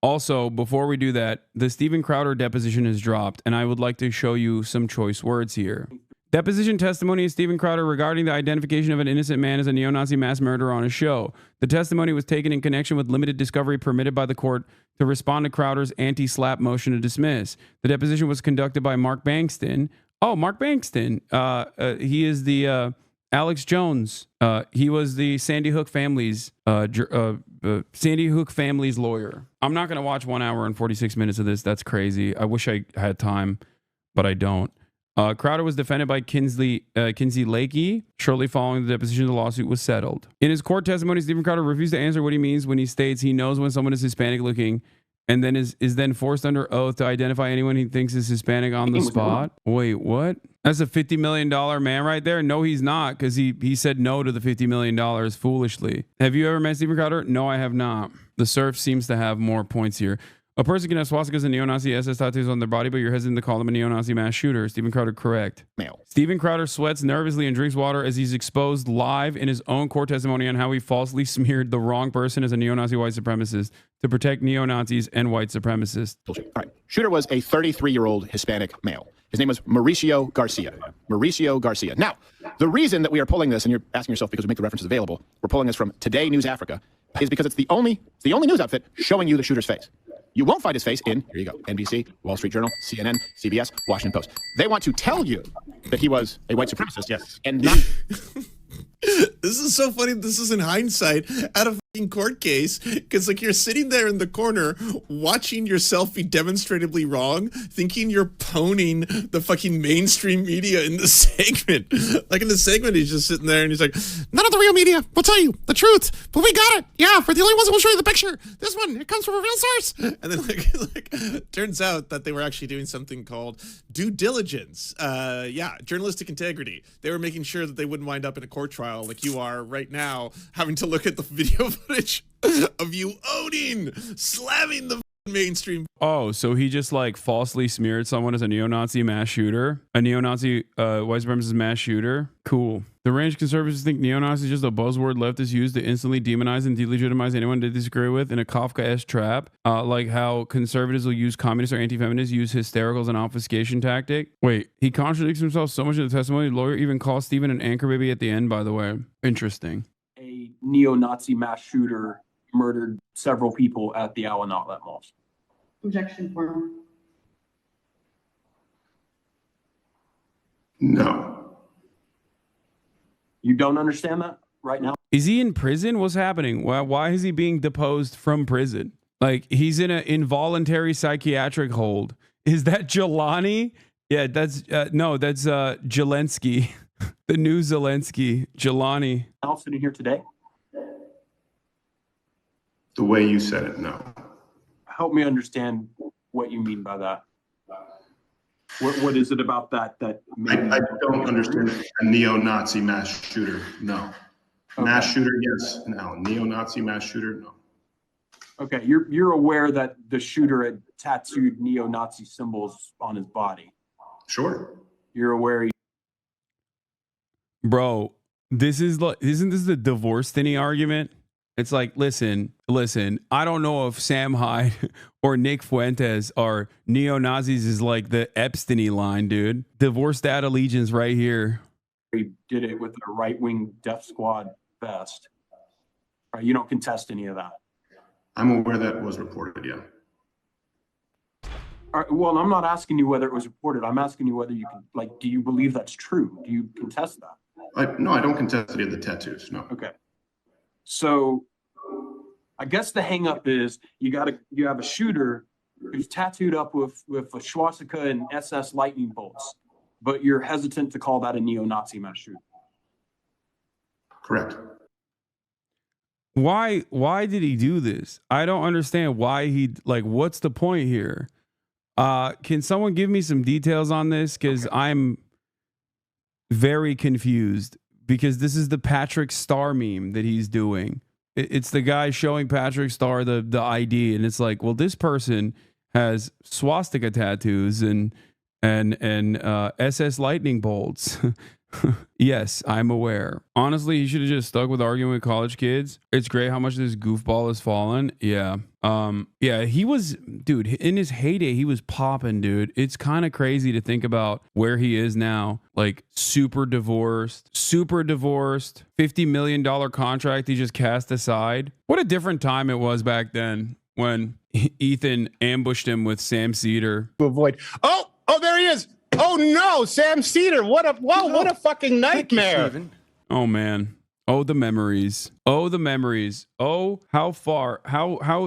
Also, before we do that, the Steven Crowder deposition has dropped, and I would like to show you some choice words here. Deposition testimony of Steven Crowder regarding the identification of an innocent man as a neo-Nazi mass murderer on a show. The testimony was taken in connection with limited discovery permitted by the court to respond to Crowder's anti-slap motion to dismiss. The deposition was conducted by Mark Bankston. Oh, Mark Bankston. He is the Alex Jones. He was the Sandy Hook family's lawyer. I'm not going to watch 1 hour and 46 minutes of this. That's crazy. I wish I had time, but I don't. Crowder was defended by Kinsey Lakey. Shortly following the deposition, the lawsuit was settled. In his court testimony, Steven Crowder refused to answer what he means when he states he knows when someone is Hispanic looking, and then is then forced under oath to identify anyone he thinks is Hispanic on the spot. Wait, what? That's a $50 million man right there? No, he's not, because he said no to the $50 million foolishly. Have you ever met Steven Crowder? No, I have not. The surf seems to have more points here. A person can have swastikas and neo-Nazi SS tattoos on their body, but you're hesitant to call them a neo-Nazi mass shooter. Steven Crowder, correct. Male. Steven Crowder sweats nervously and drinks water as he's exposed live in his own court testimony on how he falsely smeared the wrong person as a neo-Nazi white supremacist to protect neo-Nazis and white supremacists. All right. Shooter was a 33-year-old Hispanic male. His name was Mauricio Garcia. Mauricio Garcia. Now, the reason that we are pulling this, and you're asking yourself because we make the references available, we're pulling this from Today News Africa, is because it's the only news outfit showing you the shooter's face. You won't find his face in, here you go, NBC, Wall Street Journal, CNN, CBS, Washington Post. They want to tell you that he was a white supremacist, yes, and not... This is so funny. This is in hindsight at a fucking court case, because like you're sitting there in the corner watching yourself be demonstratively wrong, thinking you're poning the fucking mainstream media in the segment. Like in the segment, he's just sitting there and he's like, none of the real media will tell you the truth, but we got it. Yeah, we're the only ones that will show you the picture. This one, it comes from a real source. And then like turns out that they were actually doing something called due diligence. Journalistic integrity. They were making sure that they wouldn't wind up in a court trial like you are right now, having to look at the video footage of you slamming the mainstream. Oh, so he just like falsely smeared someone as a neo-Nazi mass shooter, a neo-Nazi white supremacist mass shooter. Cool. The range conservatives think neo-Nazi is just a buzzword leftists use to instantly demonize and delegitimize anyone they disagree with in a Kafka-esque trap, like how conservatives will use communists or anti-feminists use hysterical as an obfuscation tactic. Wait, he contradicts himself so much in the testimony. The lawyer even calls Steven an anchor baby at the end, by the way. Interesting. A neo-Nazi mass shooter murdered several people at the Allen Outlet Malls. Objection form. No. You don't understand that right now? Is he in prison? What's happening? Why is he being deposed from prison? Like he's in an involuntary psychiatric hold. Is that Jelani? Yeah, that's that's Zelensky, the new Zelensky, Jelani. Al sitting here today. The way you said it, no. Help me understand what you mean by that. What is it about that I don't understand a neo-Nazi mass shooter, no. Okay. Mass shooter, yes. No. Neo-Nazi mass shooter, no. Okay, you're aware that the shooter had tattooed neo-Nazi symbols on his body. Sure. You're aware. Bro, this is like, isn't this the divorce thingy argument? It's like, listen, I don't know if Sam Hyde or Nick Fuentes are neo-Nazis is like the Epstein line, dude. Divorce that allegiance right here. He did it with a right-wing death squad vest. Right, you don't contest any of that. I'm aware that was reported, yeah. All right, well, I'm not asking you whether it was reported. I'm asking you whether you can, like, do you believe that's true? Do you contest that? No, I don't contest any of the tattoos, no. Okay. So I guess the hang up is you have a shooter who's tattooed up with a swastika and SS lightning bolts, but you're hesitant to call that a neo-Nazi mass shooter. Correct. Why did he do this? I don't understand why what's the point here? Can someone give me some details on this? Because I'm very confused. Because this is the Patrick Star meme that he's doing. It's the guy showing Patrick Star the ID, and it's like, well, this person has swastika tattoos and SS lightning bolts. Yes, I'm aware. Honestly, he should have just stuck with arguing with college kids. It's great how much this goofball has fallen. Yeah. Yeah, he was, dude, in his heyday, he was popping, dude. It's kind of crazy to think about where he is now. Like super divorced, $50 million contract he just cast aside. What a different time it was back then when Ethan ambushed him with Sam Cedar. To avoid. Oh, there he is. Oh no, Sam Cedar. What a fucking nightmare. Oh man. Oh, the memories. Oh, the memories. Oh, how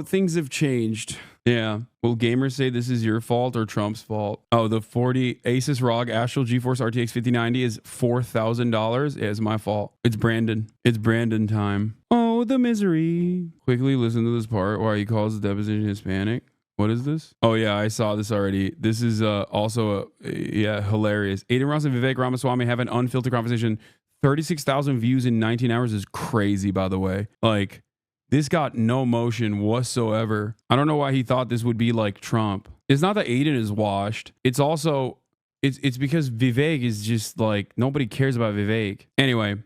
things have changed. Yeah. Will gamers say this is your fault or Trump's fault? Oh, the 40 Asus ROG Astral GeForce RTX 5090 is $4,000. Yeah, it's my fault. It's Brandon. It's Brandon time. Oh, the misery. Quickly listen to this part where he calls the deposition Hispanic. What is this? Oh yeah, I saw this already. This is also hilarious. Aiden Ross and Vivek Ramaswamy have an unfiltered conversation. 36,000 views in 19 hours is crazy, by the way. Like, this got no motion whatsoever. I don't know why he thought this would be like Trump. It's not that Aiden is washed. It's also, it's because Vivek is just like, nobody cares about Vivek. Anyway,